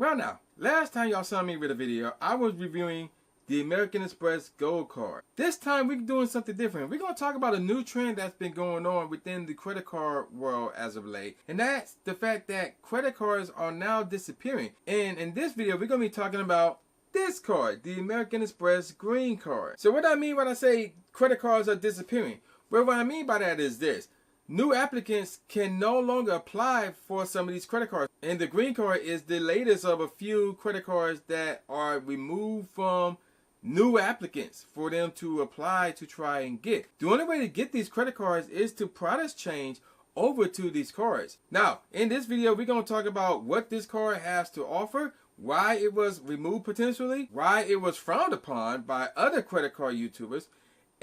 Well now, last time y'all saw me with a video, I was reviewing the American Express Gold Card. This time we're doing something different. We're going to talk about a new trend that's been going on within the credit card world as of late. And that's the fact that credit cards are now disappearing. And in this video, we're going to be talking about this card, the American Express Green Card. So what I mean when I say credit cards are disappearing? Well, what I mean by that is this. New applicants can no longer apply for some of these credit cards. And the green card is the latest of a few credit cards that are removed from new applicants for them to apply to try and get. The only way to get these credit cards is to product change over to these cards. Now, in this video, we're going to talk about what this card has to offer, why it was removed potentially, why it was frowned upon by other credit card YouTubers,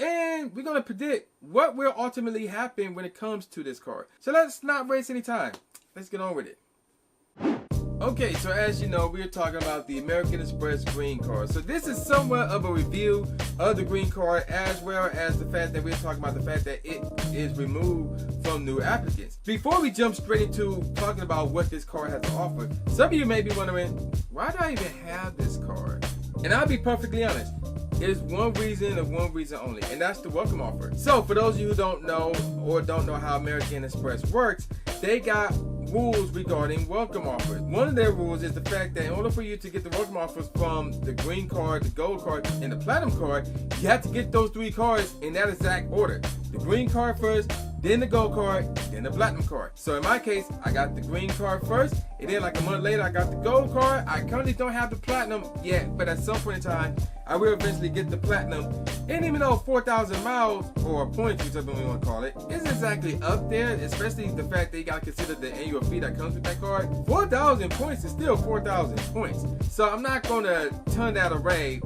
and we're going to predict what will ultimately happen when it comes to this card. So let's not waste any time. Let's get on with it. Okay, so as you know, we're talking about the American Express Green Card. So this is somewhat of a review of the Green Card, as well as the fact that we're talking about the fact that it is removed from new applicants. Before we jump straight into talking about what this card has to offer, some of you may be wondering, why do I even have this card? And I'll be perfectly honest. There's one reason and one reason only, and that's the welcome offer. So for those of you who don't know or don't know how American Express works, they got rules regarding welcome offers. One of their rules is the fact that in order for you to get the welcome offers from the green card, the gold card, and the platinum card, you have to get those three cards in that exact order. The green card first, then the gold card, then the platinum card. So in my case, I got the green card first, and then like a month later, I got the gold card. I currently don't have the platinum yet, but at some point in time, I will eventually get the platinum. And even though 4,000 miles, or points, whichever we want to call it, isn't exactly up there, especially the fact that you got to consider the annual fee that comes with that card, 4,000 points is still 4,000 points. So I'm not going to turn that away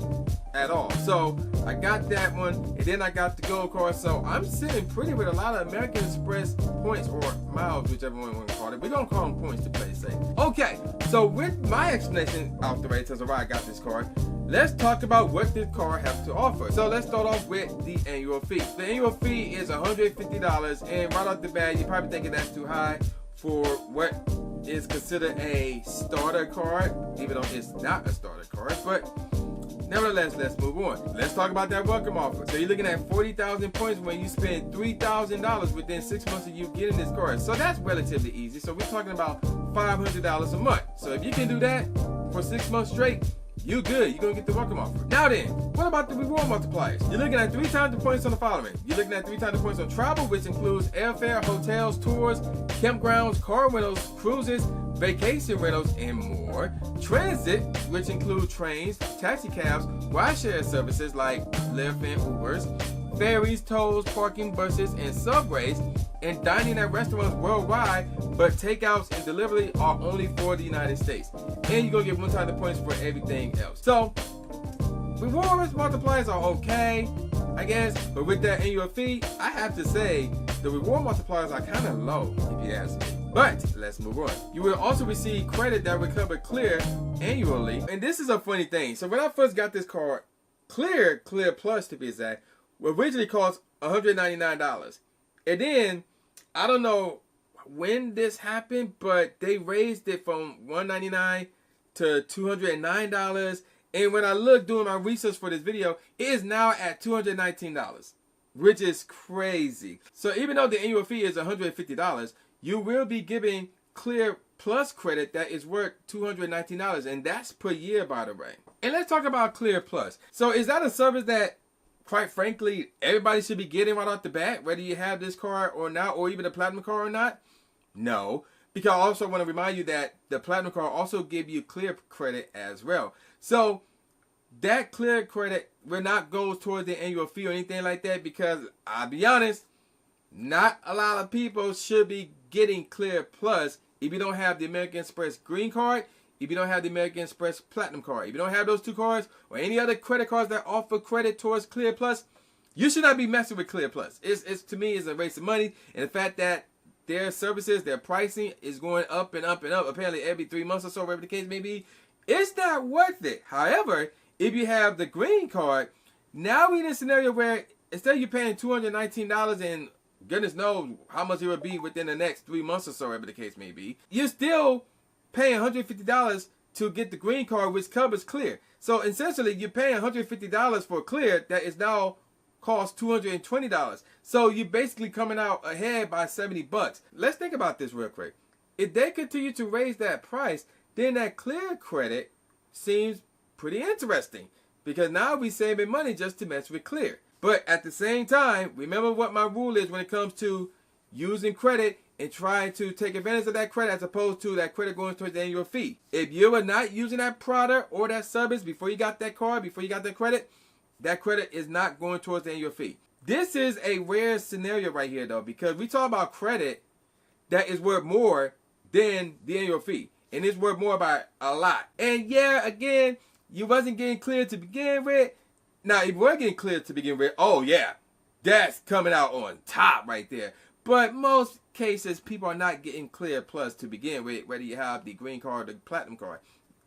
at all. So I got that one, and then I got the gold card. So I'm sitting pretty with a lot of American Express points, or miles, whichever one we want to call it. We're going to call them points to play safe. Okay, so with my explanation out the way in terms of why I got this card, let's talk about what this card has to offer. So let's start off with the annual fee. The annual fee is $150, and right off the bat, you're probably thinking that's too high for what is considered a starter card, even though it's not a starter card. But nevertheless, let's move on. Let's talk about that welcome offer. So you're looking at 40,000 points when you spend $3,000 within 6 months of you getting this card. So that's relatively easy. So we're talking about $500 a month. So if you can do that for 6 months straight, you're good. You're going to get the welcome offer. Now then, what about the reward multipliers? You're looking at 3 times the points on the following. You're looking at 3 times the points on travel, which includes airfare, hotels, tours, campgrounds, car rentals, cruises, vacation rentals, and more. Transit, which includes trains, taxi cabs, rideshare services like Lyft and Ubers, ferries, tolls, parking, buses, and subways, and dining at restaurants worldwide, but takeouts and delivery are only for the United States. And you're going to get 1 time the points for everything else. So, rewards multipliers are okay, I guess, but with that annual fee, I have to say, the reward multipliers are kind of low, if you ask me. But let's move on. You will also receive credit that will cover Clear annually. And this is a funny thing. So when I first got this card, Clear Plus to be exact, originally cost $199. And then, I don't know when this happened, but they raised it from $199 to $209. And when I looked doing my research for this video, it is now at $219, which is crazy. So even though the annual fee is $150, you will be giving Clear Plus credit that is worth $219, and that's per year, by the way. And let's talk about Clear Plus. So is that a service that, quite frankly, everybody should be getting right off the bat, whether you have this card or not, or even a platinum card or not? No, because I also want to remind you that the platinum card also gives you Clear credit as well. So that Clear credit will not go towards the annual fee or anything like that, because I'll be honest, not a lot of people should be getting Clear Plus if you don't have the American Express Green Card, if you don't have the American Express Platinum Card. If you don't have those 2 cards or any other credit cards that offer credit towards Clear Plus, you should not be messing with Clear Plus. It's to me, it's a waste of money. And the fact that their services, their pricing is going up and up and up, apparently every 3 months or so, whatever the case may be, it's not worth it. However, if you have the Green Card, now we're in a scenario where instead of you paying $219 and goodness knows how much it would be within the next 3 months or so, whatever the case may be, you're still paying $150 to get the green card, which covers clear. So essentially, you're paying $150 for clear that is now cost $220. So you're basically coming out ahead by $70. Let's think about this real quick. If they continue to raise that price, then that clear credit seems pretty interesting, because now we're saving money just to mess with clear. But at the same time, remember what my rule is when it comes to using credit and trying to take advantage of that credit as opposed to that credit going towards the annual fee. If you were not using that product or that service before you got that card, before you got that credit is not going towards the annual fee. This is a rare scenario right here, though, because we talk about credit that is worth more than the annual fee. And it's worth more by a lot. And yeah, again, you wasn't getting cleared to begin with. Now, if you were getting cleared to begin with, oh yeah, that's coming out on top right there. But most cases, people are not getting Clear Plus to begin with, whether you have the green card or the platinum card.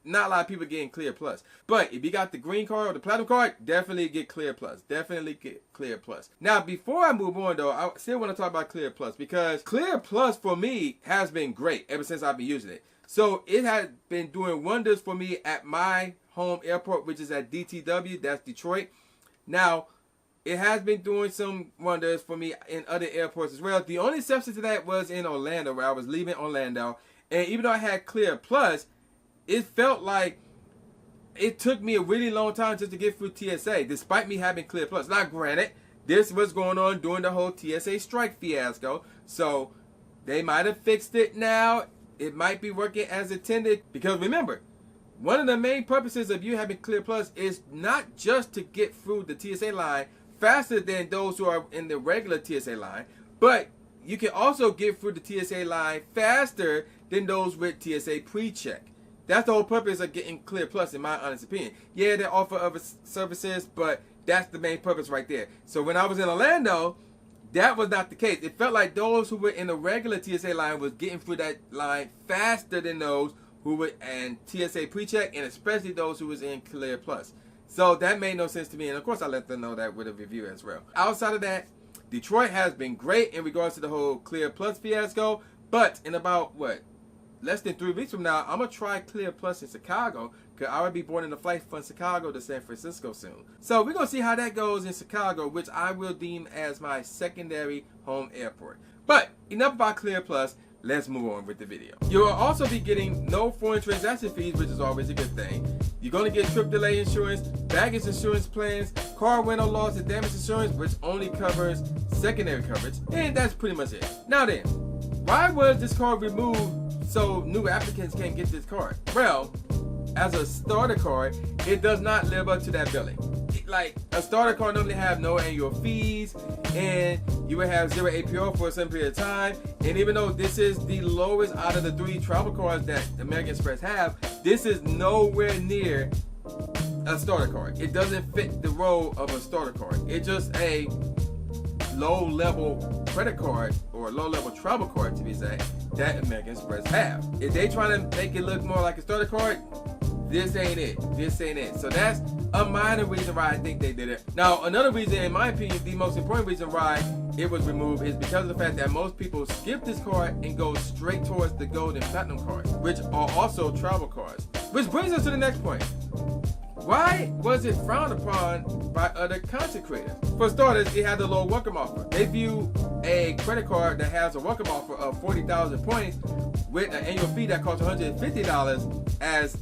Not a lot of people getting Clear Plus. But if you got the green card or the platinum card, definitely get Clear Plus. Definitely get Clear Plus. Now, before I move on, though, I still want to talk about Clear Plus, because Clear Plus for me has been great ever since I've been using it. So it has been doing wonders for me at my home airport, which is at DTW, that's Detroit. Now, it has been doing some wonders for me in other airports as well. The only exception to that was in Orlando, where I was leaving Orlando. And even though I had Clear Plus, it felt like it took me a really long time just to get through TSA, despite me having Clear Plus. Now, granted, this was going on during the whole TSA strike fiasco. So they might have fixed it now. It might be working as intended. Because remember, one of the main purposes of you having Clear Plus is not just to get through the TSA line faster than those who are in the regular TSA line, but you can also get through the TSA line faster than those with TSA pre-check. That's the whole purpose of getting Clear Plus, in my honest opinion. Yeah, they offer other services, but that's the main purpose right there. So when I was in Orlando, that was not the case. It felt like those who were in the regular TSA line was getting through that line faster than those who were in TSA pre-check, and especially those who was in Clear Plus. So that made no sense to me, and of course I let them know that with a review as well. Outside of that, Detroit has been great in regards to the whole Clear Plus fiasco, but in about, less than 3 weeks from now, I'm going to try Clear Plus in Chicago, because I will be boarding a flight from Chicago to San Francisco soon. So we're going to see how that goes in Chicago, which I will deem as my secondary home airport. But enough about Clear Plus. Let's move on with the video. You will also be getting no foreign transaction fees, which is always a good thing. You're going to get trip delay insurance, baggage insurance plans, car rental loss and damage insurance, which only covers secondary coverage, and that's pretty much it. Now then, why was this card removed so new applicants can't get this card? Well, as a starter card, it does not live up to that billing. Like, a starter card normally have no annual fees, and you would have 0 APR for a certain period of time. And even though this is the lowest out of the 3 travel cards that American Express have, this is nowhere near a starter card. It doesn't fit the role of a starter card. It's just a low-level credit card, or low-level travel card to be exact, that American Express have. If they trying to make it look more like a starter card, this ain't it. This ain't it. So that's a minor reason why I think they did it. Now, another reason, in my opinion, the most important reason why it was removed is because of the fact that most people skip this card and go straight towards the gold and platinum cards, which are also travel cards. Which brings us to the next point. Why was it frowned upon by other content creators? For starters, it had a low welcome offer. They view a credit card that has a welcome offer of 40,000 points with an annual fee that costs $150 as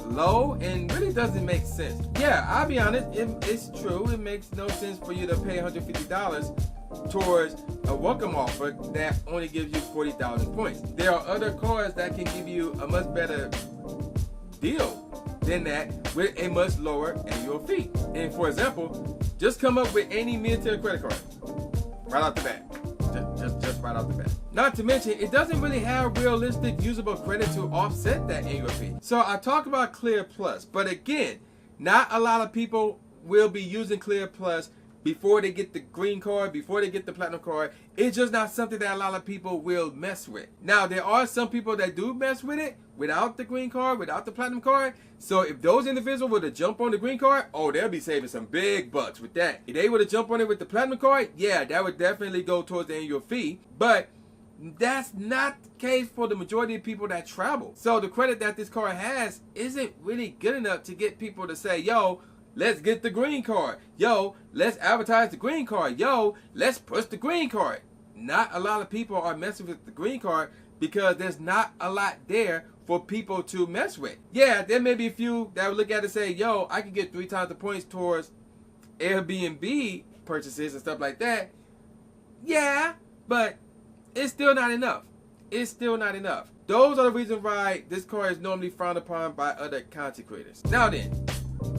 low, and really doesn't make sense. Yeah, I'll be honest, it's true. It makes no sense for you to pay $150 towards a welcome offer that only gives you 40,000 points. There are other cards that can give you a much better deal than that with a much lower annual fee. And for example, just come up with any mid-tier credit card right off the bat. Just right off the bat. Not to mention, it doesn't really have realistic usable credit to offset that annual fee. So I talk about Clear Plus, but again, not a lot of people will be using Clear Plus before they get the green card, before they get the platinum card. It's just not something that a lot of people will mess with. Now, there are some people that do mess with it without the green card, without the platinum card. So if those individuals were to jump on the green card, oh, they'll be saving some big bucks with that. If they were to jump on it with the platinum card, yeah, that would definitely go towards the annual fee. But That's not the case for the majority of people that travel. So the credit that this card has isn't really good enough to get people to say, yo, let's get the green card. Yo, let's advertise the green card. Yo, let's push the green card. Not a lot of people are messing with the green card because there's not a lot there for people to mess with. Yeah, there may be a few that would look at it and say, yo, I can get 3 times the points towards Airbnb purchases and stuff like that. Yeah, but it's still not enough. It's still not enough. Those are the reasons why this card is normally frowned upon by other content creators. Now then,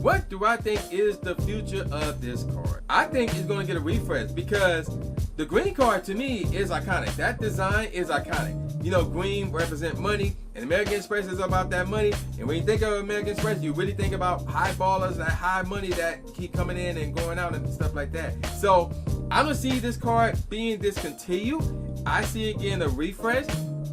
what do I think is the future of this card? I think it's going to get a refresh because the green card to me is iconic. That design is iconic. You know, green represents money, and American Express is about that money. And when you think of American Express, you really think about high ballers and high money that keep coming in and going out and stuff like that. So I don't see this card being discontinued. I see it getting a refresh.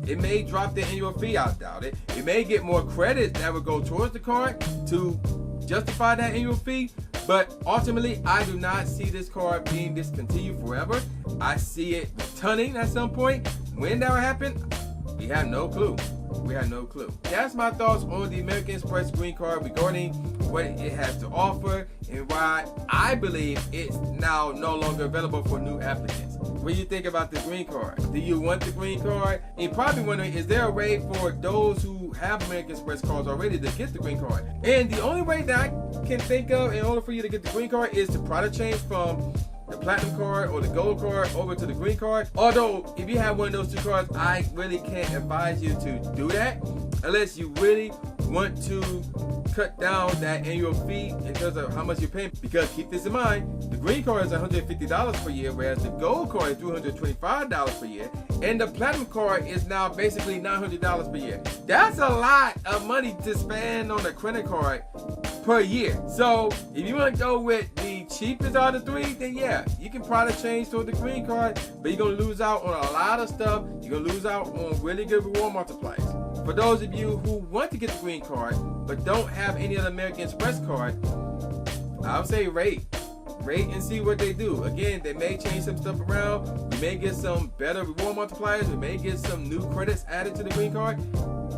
It may drop the annual fee, I doubt it. It may get more credit that would go towards the card to justify that annual fee. But ultimately, I do not see this card being discontinued forever. I see it returning at some point. When that will happen, we have no clue. We have no clue. That's my thoughts on the American Express green card regarding what it has to offer and why I believe it's now no longer available for new applicants. What do you think about the green card? Do you want the green card? And you're probably wondering, is there a way for those who have American Express cards already to get the green card? And the only way that I can think of in order for you to get the green card is to product change from the platinum card or the gold card over to the green card. Although, if you have one of those 2 cards, I really can't advise you to do that unless you really want to cut down that annual fee in terms of how much you're paying. Because keep this in mind, the green card is $150 per year, whereas the gold card is $325 per year, and the platinum card is now basically $900 per year. That's a lot of money to spend on a credit card per year. So if you want to go with the cheapest out of the 3, then yeah, you can product change to the green card, but you're going to lose out on a lot of stuff. You're going to lose out on really good reward multipliers. For those of you who want to get the green card but don't have any other American Express card, I would say wait and see what they do. Again, they may change some stuff around. We may get some better reward multipliers. We may get some new credits added to the green card.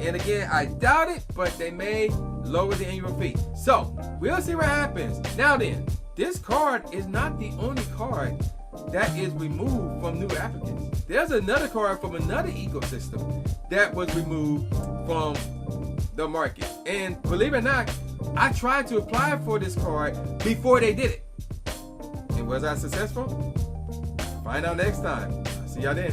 And again, I doubt it, but they may lower the annual fee. So we'll see what happens. Now then, this card is not the only card that is removed from new applicants. There's another card from another ecosystem that was removed from the market. And believe it or not, I tried to apply for this card before they did it. And was I successful? Find out next time. See y'all then.